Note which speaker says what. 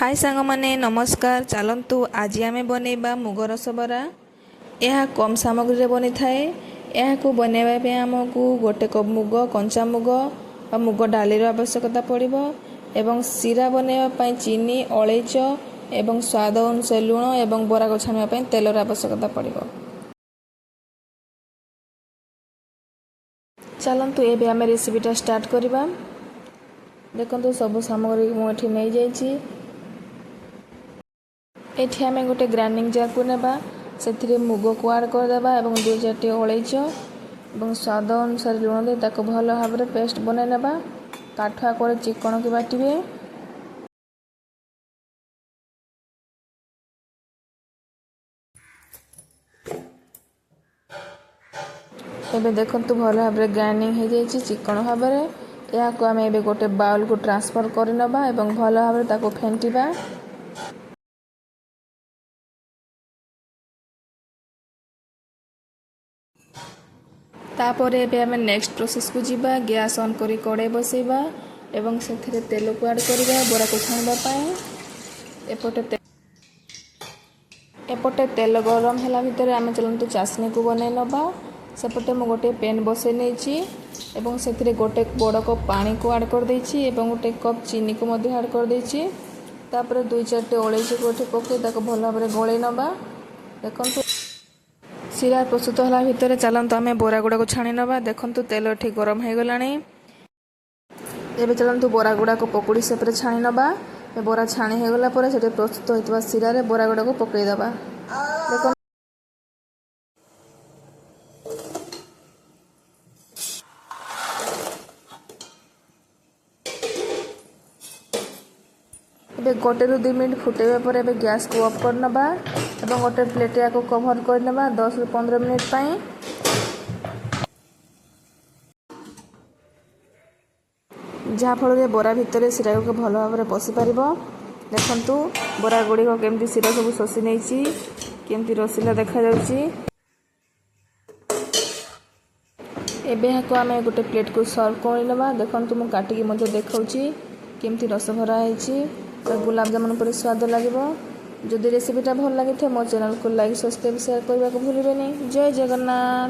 Speaker 1: हाय सांग माने नमस्कार। चलतु आज आम बनइबा मुग रस बरा। यह कम सामग्री बनी थाए। यह बनवाई आमको गोटे कप मुग कंचा मुग और मुग डालीर आवश्यकता पड़ो एवं सीरा बनवाई चीनी अलैच एवं स्वाद अनुसार लुण एवं बरा को छाणवाई तेलर आवश्यकता पड़ो। चलतु ये आम रेसिपीटा स्टार्ट करवा। देखो सब सामग्री मुझे नहीं जाइए। एठी आमे गोटे ग्राइंडिंग जार को नेबा से मुग को ऐड करदेबा एवं 2-4 अलैच और स्वाद अनुसार लुण दे ताको भल भाव में पेस्ट बनै नेबा। काठुआ कर चिकन की बाटिबे। एबे देखंतु भल भाव में ग्राइंडिंग हो जाइए चिकन भाव में। या को आमे एबे गोटे बाउल को ट्रांसफर कर नेबा एवं भल भाव में ताको फेंटिबा। तापर आम नेक्स्ट प्रोसेस को जीवा। गैस ऑन करी कड़े बसैबा एवं से तेल को ऐड करवा बरा को छाणवाई। एपटे तेल गरम है भितर आम चलतु चाशनी को बन नवा। सेपटे मु गोटे पेन बसई नहीं से गोटे बड़ कप पानी को ऐड कर देछि एवं गोटे कप चीनी को मध्य ऐड कर देछि। तापर 2-4 अलैच को पकई भल भाव में गलई नवा। देखो सीरा प्रस्तुत होला भितर चलतु आम बरा गुड़ा को छाणी नवा। देखंतु तेल ठीक गरम हो गलानी। एबे चलतु बरा गुड़ा को पकुड़ी सेपरे छाणी नवा। बरा छाणी हो गला परे सेटे प्रस्तुत होइतबा सीरा रे बरा गुड़ा को पकई दबा। देखो एबे 1-2 मिनट फुटेबा पर एबे गैस को ऑफ कर नबा एवं गोटे प्लेट या को कवर कर नबा 10-15 मिनट पाई। जहाँ फल बरा भितर सीरा को भल भाव में पशि पार। देखंतु बरा गुड़ी केमती सीरा सब शोषी नहीं केमती रसीला देखा जाउची। एबे को आम गोटे प्लेट को सर्व कर नबा। देखंतु मु काटिकी मध्य देखाउची केमती रस भरा है। गुलाब जामुन पर स्वाद लगे। जदि रेसिपीटा भल लगी मो चैनल को लाइक सब्सक्राइब शेयर करने को भूलिए। जय जगन्नाथ।